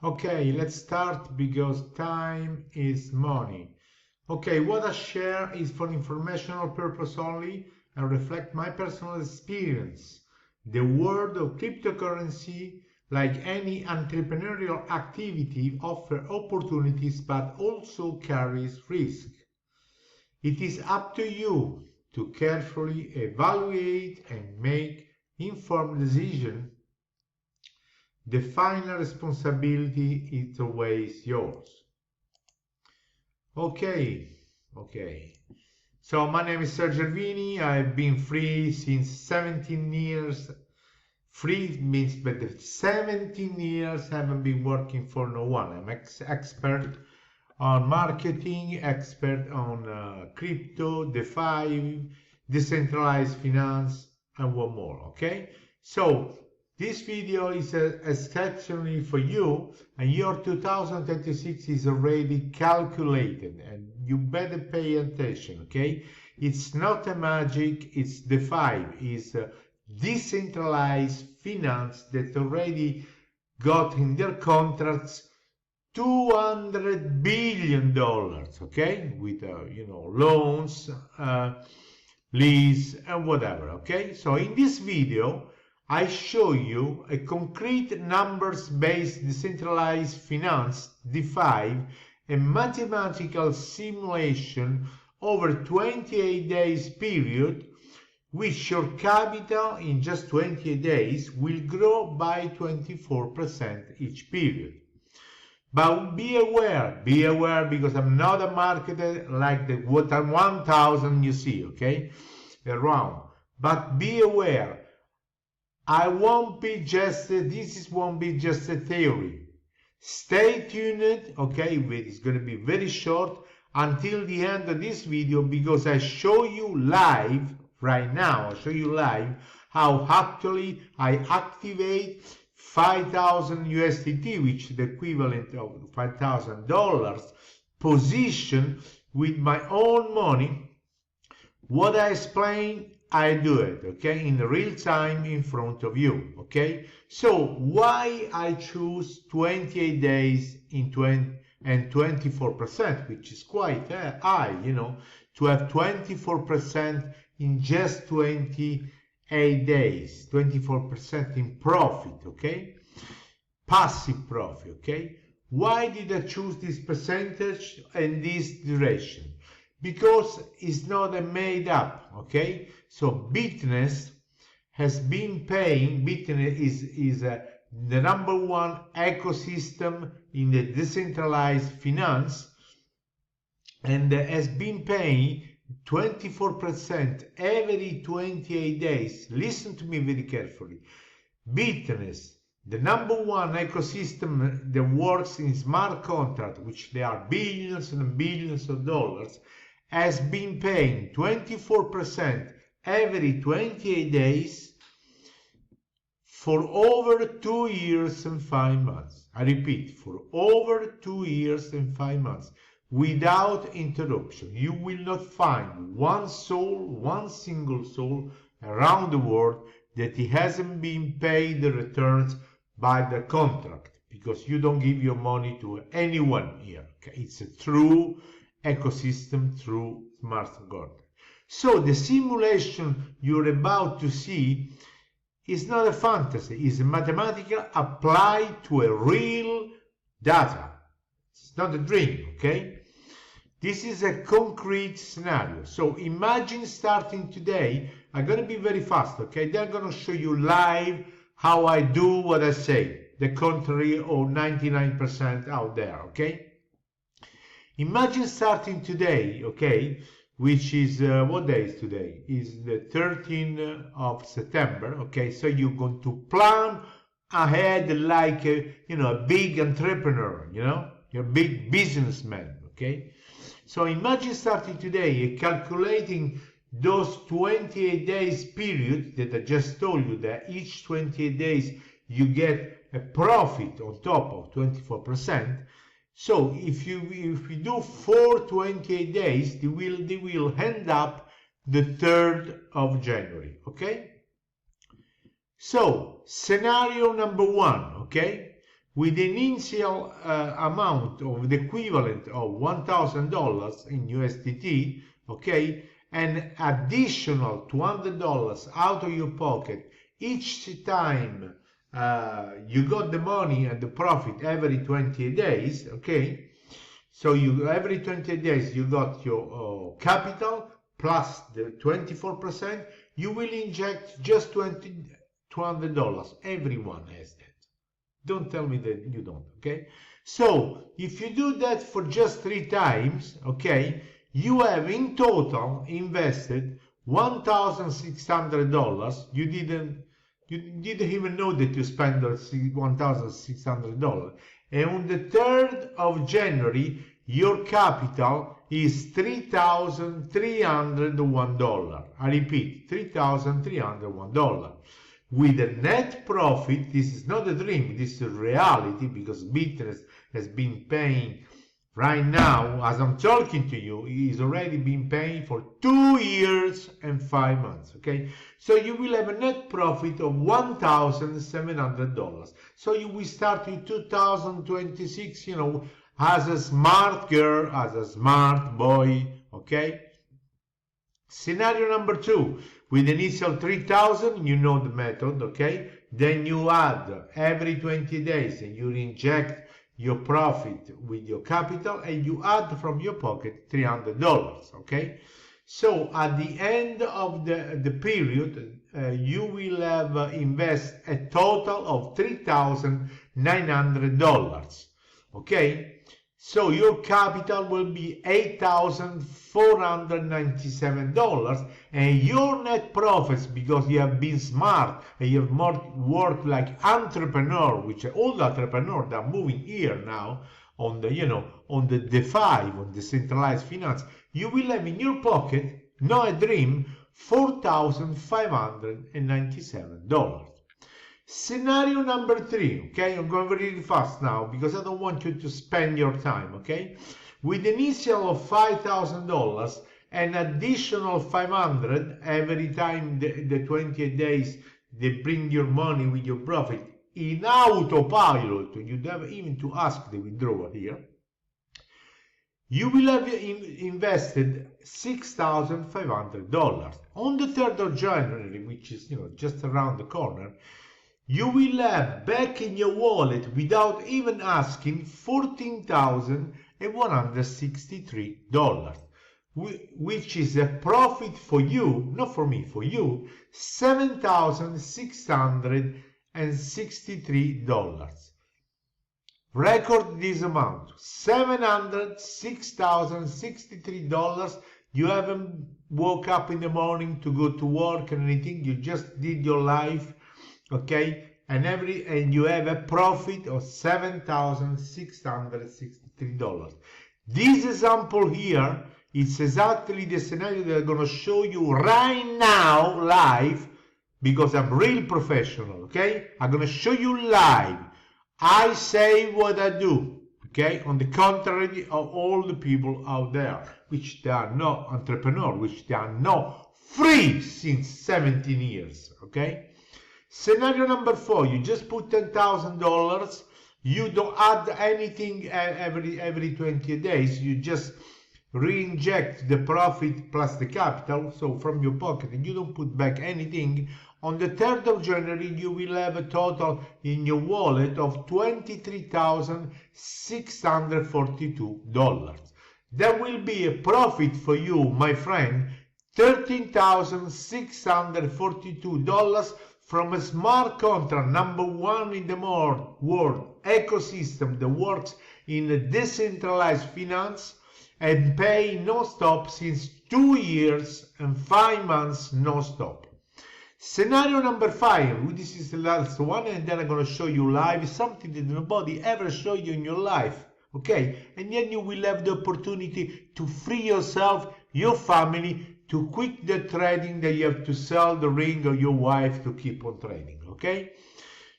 Okay, let's start because time is money. Okay, what I share is for informational purpose only and reflect my personal experience. The world of cryptocurrency, like any entrepreneurial activity, offers opportunities but also carries risk. It is up to you to carefully evaluate and make informed decisions. The final responsibility is always yours. Okay. So my name is Sergio Vini. I've been free since 17 years. Free means that the 17 years haven't been working for no one. I'm expert on marketing, expert on crypto, DeFi, decentralized finance, and one more. Okay. So this video is exceptionally for you, and your 2026 is already calculated, and you better pay attention, okay? It's not a magic, it's DeFi, it's decentralized finance that already got in their contracts $200 billion, okay? With, loans, lease, and whatever, okay? So in this video, I show you a concrete numbers-based decentralized finance, DeFi, a mathematical simulation over 28 days period, which your capital in just 28 days will grow by 24% each period. But be aware because I'm not a marketer like the 1,000 you see, okay, around. But be aware. This won't be just a theory. Stay tuned, okay, it's going to be very short until the end of this video because I show you live right now, how actually I activate 5,000 USDT, which is the equivalent of $5,000 position with my own money. What I explain, I do it, okay, in real time in front of you, okay? So why I choose 28 days in 24%, which is quite high, to have 24% in just 28 days, 24% in profit, okay? Passive profit, okay? Why did I choose this percentage and this duration? Because it's not a made up, okay? So Bitness has been paying, Bitness is the number one ecosystem in the decentralized finance and has been paying 24% every 28 days. Listen to me very carefully. Bitness, the number one ecosystem that works in smart contract, which there are billions and billions of dollars, has been paying 24% every 28 days for over 2 years and 5 months. I repeat, for over 2 years and 5 months, without interruption. You will not find one single soul around the world that it hasn't been paid the returns by the contract, because you don't give your money to anyone here. Okay? It's a true ecosystem through smart contract. So the simulation you're about to see is not a fantasy, it's a mathematical applied to a real data. It's not a dream, okay? This is a concrete scenario. So imagine starting today. I'm going to be very fast, okay? They're going to show you live how I do what I say, the contrary of 99% out there, okay? Imagine starting today, okay, which is, what day is today? Is the 13th of September, okay? So you're going to plan ahead like a big entrepreneur, you're a big businessman, okay? So imagine starting today and calculating those 28 days period that I just told you, that each 28 days you get a profit on top of 24%. So if you do 28 days, they will end up the 3rd of January, okay? So scenario number one, okay? with an initial amount of the equivalent of $1,000 in USDT, okay, and additional $200 out of your pocket each time you got the money and the profit every 20 days, okay? So you every 20 days you got your capital plus the 24%, you will inject just $200. Everyone has that. Don't tell me that you don't, okay? So if you do that for just 3 times, okay, you have in total invested $1,600. You didn't even know that you spent $1,600. And on the 3rd of January, your capital is $3,301. I repeat, $3,301. With a net profit, this is not a dream, this is a reality, because business has been paying right now, as I'm talking to you, is already been paying for 2 years and 5 months, okay? So you will have a net profit of $1,700. So you will start in 2026, you know, as a smart girl, as a smart boy, okay? Scenario number 2, with initial 3,000, you know the method, okay? Then you add every 20 days and you inject your profit with your capital and you add from your pocket $300, okay? So at the end of the period, you will have invest a total of $3,900, okay? So your capital will be $8,497, and your net profits, because you have been smart and you have worked like entrepreneur, which all the entrepreneurs that are moving here now on the, you know, on the DeFi, on decentralized finance, you will have in your pocket, not a dream, $4,597. Scenario number 3, okay? I'm going really fast now because I don't want you to spend your time, okay? With initial of $5,000 and additional $500 every time the 28 days they bring your money with your profit in autopilot, you don't even to ask the withdrawal here, you will have invested $6,500. On the 3rd of January, which is, you know, just around the corner, you will have back in your wallet, without even asking, $14,163, which is a profit for you, not for me, for you, $7,663. Record this amount, $663. You haven't woke up in the morning to go to work or anything, you just did your life, okay, and you have a profit of $7,663. This example here is exactly the scenario that I'm going to show you right now live, because I'm real professional, okay? I'm going to show you live. I say what I do, okay? On the contrary of all the people out there, which they are not entrepreneurs, which they are not free since 17 years, okay? Scenario number 4, you just put $10,000, you don't add anything every 20 days, you just re-inject the profit plus the capital, so from your pocket, and you don't put back anything. On the 3rd of January, you will have a total in your wallet of $23,642. That will be a profit for you, my friend, $13,642 from a smart contract, number 1 in the world ecosystem that works in a decentralized finance and pay non-stop since 2 years and 5 months non-stop. Scenario number 5, this is the last one, and then I'm going to show you live something that nobody ever showed you in your life, okay? And then you will have the opportunity to free yourself, your family, to quit the trading that you have to sell the ring of your wife to keep on trading, okay?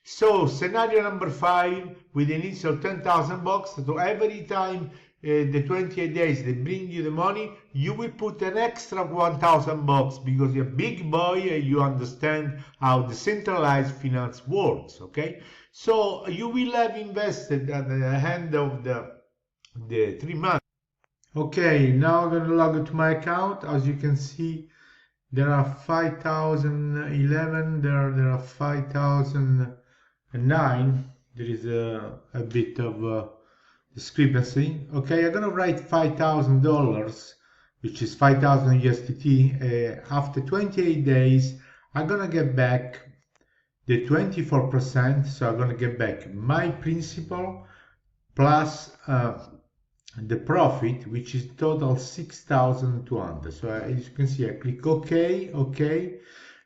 So scenario number 5, with the initial 10,000 bucks, so every time the 28 days they bring you the money, you will put an extra 1,000 bucks because you're a big boy and you understand how decentralized finance works, okay? So you will have invested at the end of the 3 months. Okay, now I'm going to log into my account. As you can see, there are 5,011, there are 5,009. There is a bit of discrepancy. Okay, I'm gonna write $5,000, which is 5,000 USDT. After 28 days, I'm gonna get back the 24%. So I'm gonna get back my principal plus the profit, which is total 6,200. So as you can see, I click OK, OK.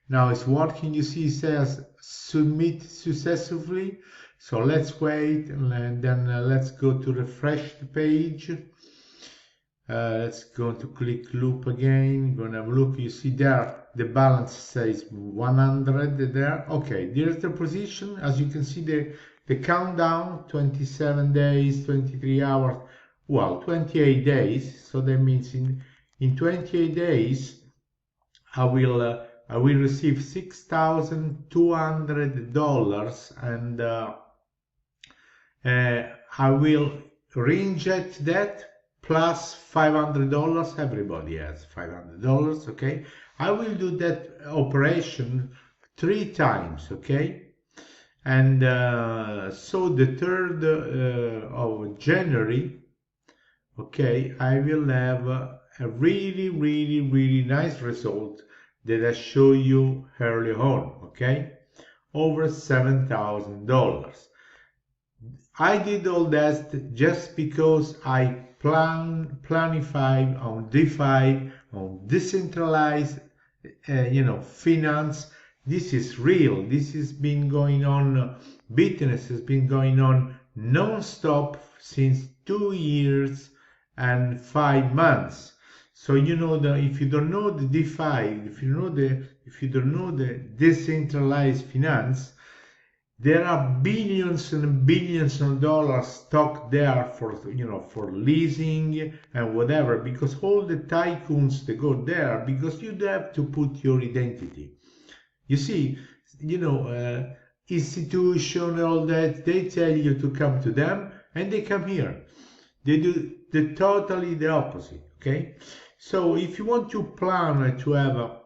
Now it's working. You see, it says submit successfully. So let's wait and then let's go to refresh the page. Let's go to click loop again. Gonna have a look. You see there the balance says 100 there. Okay, there's the position. As you can see, the countdown 27 days, 23 hours. Well, 28 days. So that means in 28 days, I will receive $6,200 and I will reinject that plus $500. Everybody has $500. Okay, I will do that operation 3 times. Okay. And so the 3rd of January, okay, I will have a really nice result that I show you early on, okay? Over $7,000. I did all that just because I planified on DeFi, on decentralized, finance. This is real. This has been going on. Business has been going on non-stop since 2 years and 5 months. So if you don't know the DeFi, if you don't know the decentralized finance, there are billions and billions of dollars stocked there for leasing and whatever, because all the tycoons, they go there because you have to put your identity. You see, institution, all that, they tell you to come to them and they come here. They do totally the opposite, okay? So if you want to plan to have a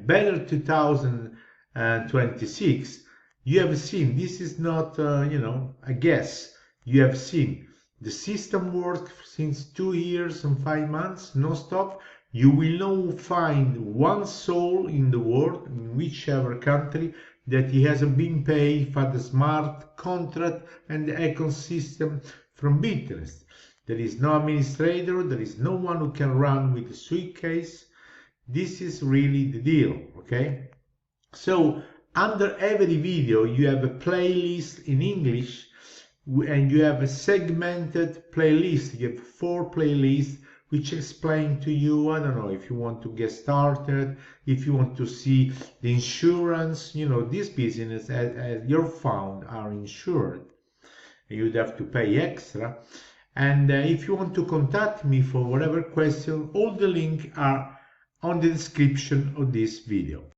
better 2026, you have seen, this is not, a guess. You have seen the system work since 2 years and 5 months, non-stop. You will now find one soul in the world, in whichever country, that he hasn't been paid for the smart contract and the ecosystem from business. There is no administrator, there is no one who can run with a suitcase. This is really the deal, okay? So under every video you have a playlist in English and you have a segmented playlist. You have 4 playlists which explain to you, I don't know, if you want to get started, if you want to see the insurance, this business as your fund are insured. You'd have to pay extra. And if you want to contact me for whatever question, all the links are on the description of this video.